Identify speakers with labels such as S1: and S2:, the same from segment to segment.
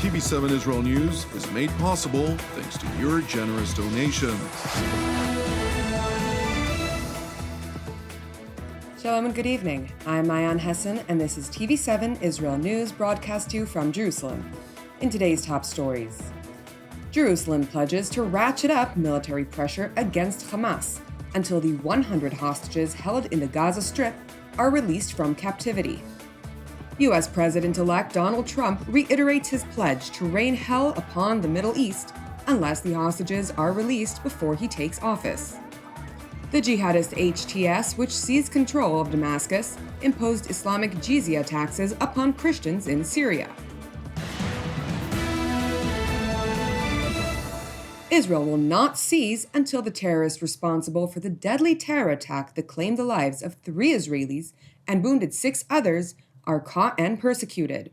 S1: TV7 Israel News is made possible thanks to your generous donations.
S2: Shalom and good evening. I'm Mayan Hessen, and this is TV7 Israel News broadcast to you from Jerusalem. In today's top stories, Jerusalem pledges to ratchet up military pressure against Hamas until the 100 hostages held in the Gaza Strip are released from captivity. U.S. President-elect Donald Trump reiterates his pledge to rain hell upon the Middle East unless the hostages are released before he takes office. The Jihadist HTS, which seized control of Damascus, imposed Islamic Jizya taxes upon Christians in Syria. Israel will not cease until the terrorists responsible for the deadly terror attack that claimed the lives of 3 Israelis and wounded 6 others are caught and persecuted.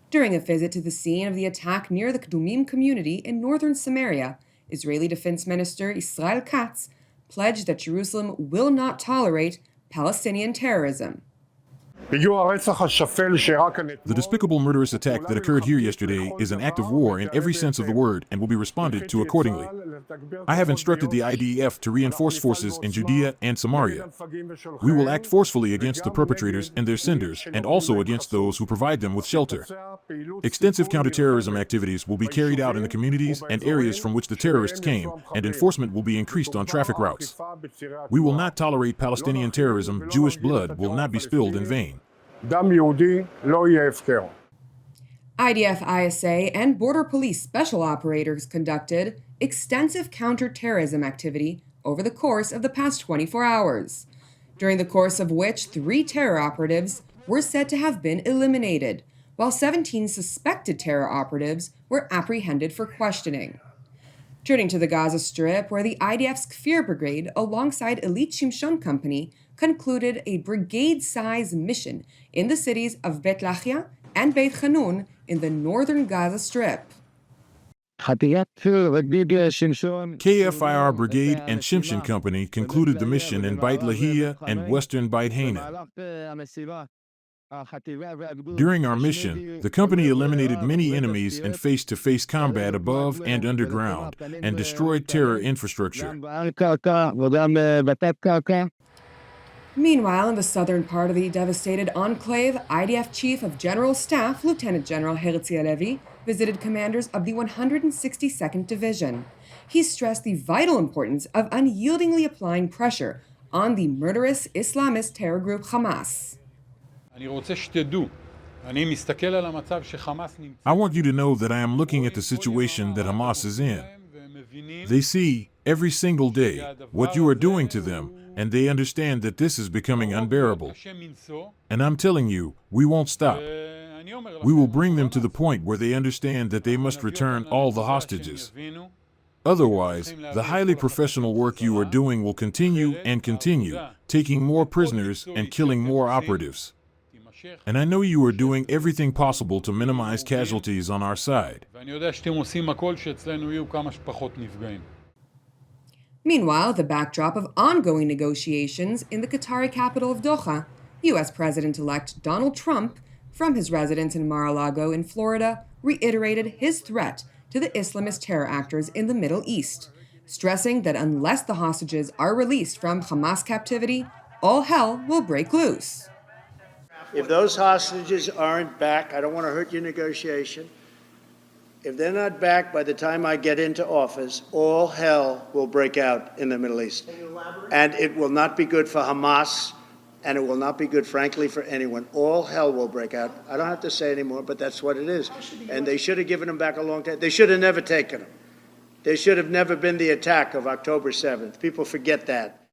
S2: During a visit to the scene of the attack near the looming community in northern Samaria, Israeli Defense Minister Israel Katz pledged that Jerusalem will not tolerate Palestinian terrorism.
S3: The despicable murderous attack that occurred here yesterday is an act of war in every sense of the word and will be responded to accordingly. I have instructed the IDF to reinforce forces in Judea and Samaria. We will act forcefully against the perpetrators and their senders, and also against those who provide them with shelter. Extensive counterterrorism activities will be carried out in the communities and areas from which the terrorists came, and enforcement will be increased on traffic routes. We will not tolerate Palestinian terrorism. Jewish blood will not be spilled in vain.
S2: IDF ISA and Border Police special operators conducted extensive counter-terrorism activity over the course of the past 24 hours, during the course of which 3 terror operatives were said to have been eliminated, while 17 suspected terror operatives were apprehended for questioning. Turning to the Gaza Strip, where the IDF's Kfir Brigade, alongside Elite Shimshon Company, concluded a brigade-size mission in the cities of Bet Lahia and Beit Hanun in the northern Gaza Strip.
S3: KFIR Brigade and Shimshon Company concluded the mission in Beit Lahia and western Beit Hanun. During our mission, the company eliminated many enemies in face-to-face combat above and underground and destroyed terror infrastructure.
S2: Meanwhile, in the southern part of the devastated enclave, IDF Chief of General Staff Lieutenant General Herzi Halevi visited commanders of the 162nd Division. He stressed the vital importance of unyieldingly applying pressure on the murderous Islamist terror group Hamas.
S3: I want you to know that I am looking at the situation that Hamas is in. They see, every single day, what you are doing to them, and they understand that this is becoming unbearable. And I'm telling you, we won't stop. We will bring them to the point where they understand that they must return all the hostages. Otherwise, the highly professional work you are doing will continue and continue, taking more prisoners and killing more operatives. And I know you are doing everything possible to minimize casualties on our side.
S2: Meanwhile, the backdrop of ongoing negotiations in the Qatari capital of Doha, U.S. President-elect Donald Trump, from his residence in Mar-a-Lago in Florida, reiterated his threat to the Islamist terror actors in the Middle East, stressing that unless the hostages are released from Hamas captivity, all hell will break loose.
S4: If those hostages aren't back, I don't want to hurt your negotiation. If they're not back by the time I get into office, all hell will break out in the Middle East. And it will not be good for Hamas, and it will not be good, frankly, for anyone. All hell will break out. I don't have to say anymore, but that's what it is. And they should have given them back a long time. They should have never taken them. There should have never been the attack of October 7th. People forget that.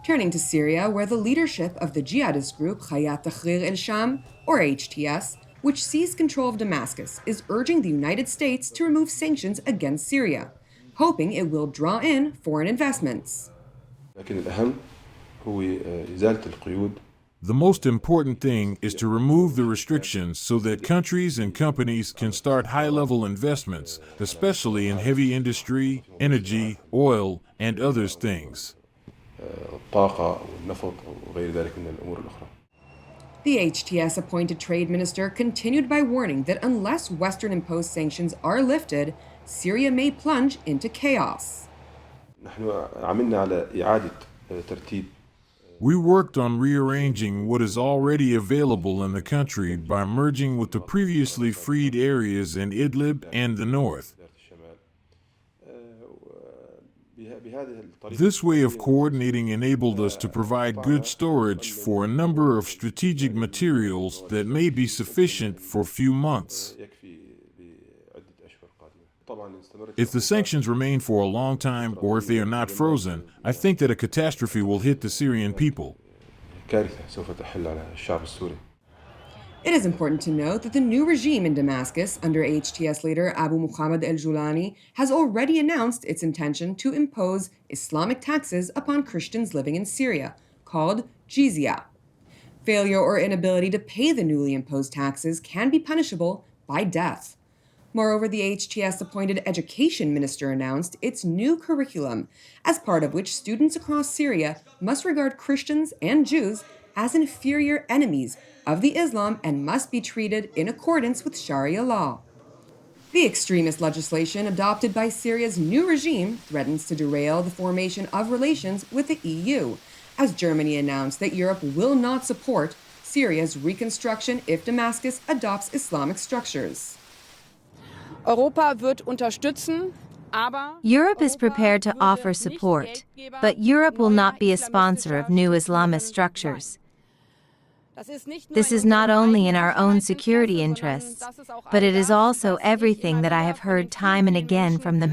S2: Turning to Syria, where the leadership of the jihadist group Hayat Tahrir al-Sham, or HTS, which seized control of Damascus, is urging the United States to remove sanctions against Syria, hoping it will draw in foreign investments.
S3: The most important thing is to remove the restrictions so that countries and companies can start high-level investments, especially in heavy industry, energy, oil, and other things.
S2: The HTS-appointed trade minister continued by warning that unless Western-imposed sanctions are lifted, Syria may plunge into chaos.
S3: We worked on rearranging what is already available in the country by merging with the previously freed areas in Idlib and the north. This way of coordinating enabled us to provide good storage for a number of strategic materials that may be sufficient for a few months. If the sanctions remain for a long time, or if they are not frozen, I think that a catastrophe will hit the Syrian people.
S2: It is important to note that the new regime in Damascus, under HTS leader Abu Muhammad al-Julani, has already announced its intention to impose Islamic taxes upon Christians living in Syria, called Jizya. Failure or inability to pay the newly imposed taxes can be punishable by death. Moreover, the HTS-appointed education minister announced its new curriculum, as part of which students across Syria must regard Christians and Jews as inferior enemies of the Islam and must be treated in accordance with Sharia law. The extremist legislation adopted by Syria's new regime threatens to derail the formation of relations with the EU, as Germany announced that Europe will not support Syria's reconstruction if Damascus adopts Islamic structures.
S5: Europe is prepared to offer support, but Europe will not be a sponsor of new Islamist structures. This is not only in our own security interests, but it is also everything that I have heard time and again from the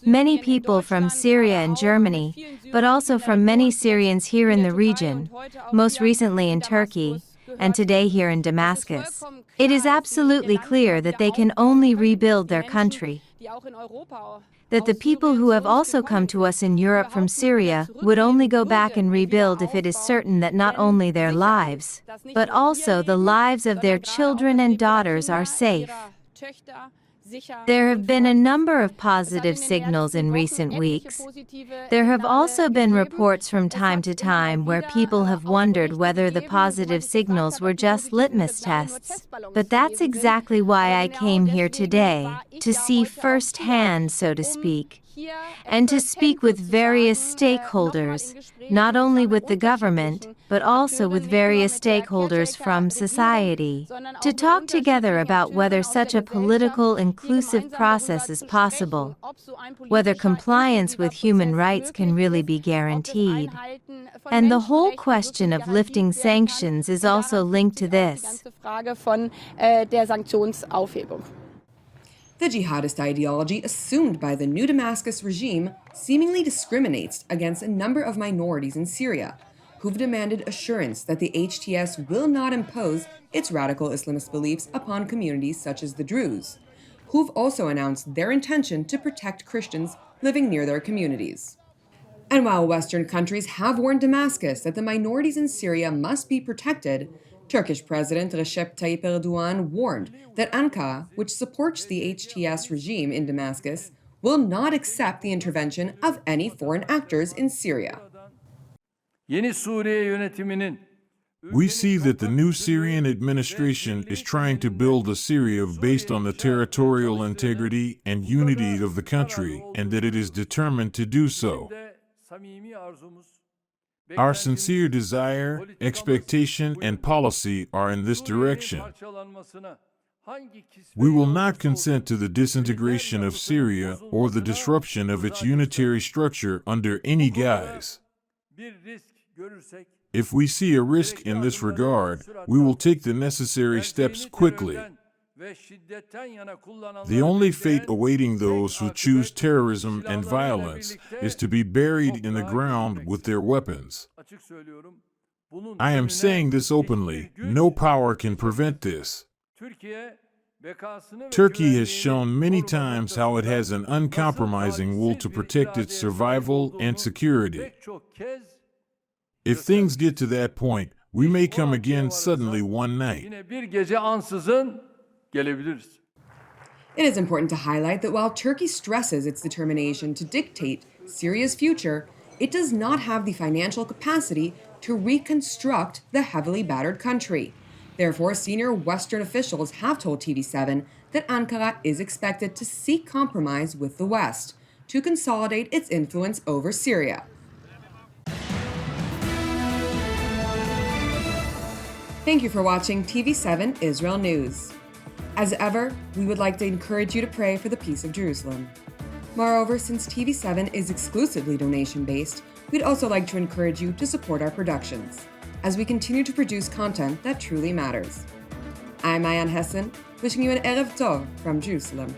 S5: many people from Syria and Germany, but also from many Syrians here in the region, most recently in Turkey, and today here in Damascus. It is absolutely clear that they can only rebuild their country. That the people who have also come to us in Europe from Syria would only go back and rebuild if it is certain that not only their lives, but also the lives of their children and daughters are safe. There have been a number of positive signals in recent weeks. There have also been reports from time to time where people have wondered whether the positive signals were just litmus tests. But that's exactly why I came here today, to see firsthand, so to speak, and to speak with various stakeholders, not only with the government, but also with various stakeholders from society, to talk together about whether such a political, inclusive process is possible, whether compliance with human rights can really be guaranteed. And the whole question of lifting sanctions is also linked to this.
S2: The jihadist ideology assumed by the new Damascus regime seemingly discriminates against a number of minorities in Syria, who've demanded assurance that the HTS will not impose its radical Islamist beliefs upon communities such as the Druze, who've also announced their intention to protect Christians living near their communities. And while Western countries have warned Damascus that the minorities in Syria must be protected, Turkish President Recep Tayyip Erdogan warned that Ankara, which supports the HTS regime in Damascus, will not accept the intervention of any foreign actors in Syria.
S3: We see that the new Syrian administration is trying to build a Syria based on the territorial integrity and unity of the country, and that it is determined to do so. Our sincere desire, expectation, and policy are in this direction. We will not consent to the disintegration of Syria or the disruption of its unitary structure under any guise. If we see a risk in this regard, we will take the necessary steps quickly. The only fate awaiting those who choose terrorism and violence is to be buried in the ground with their weapons. I am saying this openly. No power can prevent this. Turkey has shown many times how it has an uncompromising will to protect its survival and security. If things get to that point, we may come again suddenly one night.
S2: It is important to highlight that while Turkey stresses its determination to dictate Syria's future, it does not have the financial capacity to reconstruct the heavily battered country. Therefore, senior Western officials have told TV7 that Ankara is expected to seek compromise with the West to consolidate its influence over Syria. Thank you for watching TV7 Israel News. As ever, we would like to encourage you to pray for the peace of Jerusalem. Moreover, since TV7 is exclusively donation-based, we'd also like to encourage you to support our productions, as we continue to produce content that truly matters. I'm Mayan Hessen, wishing you an Erev Tov from Jerusalem.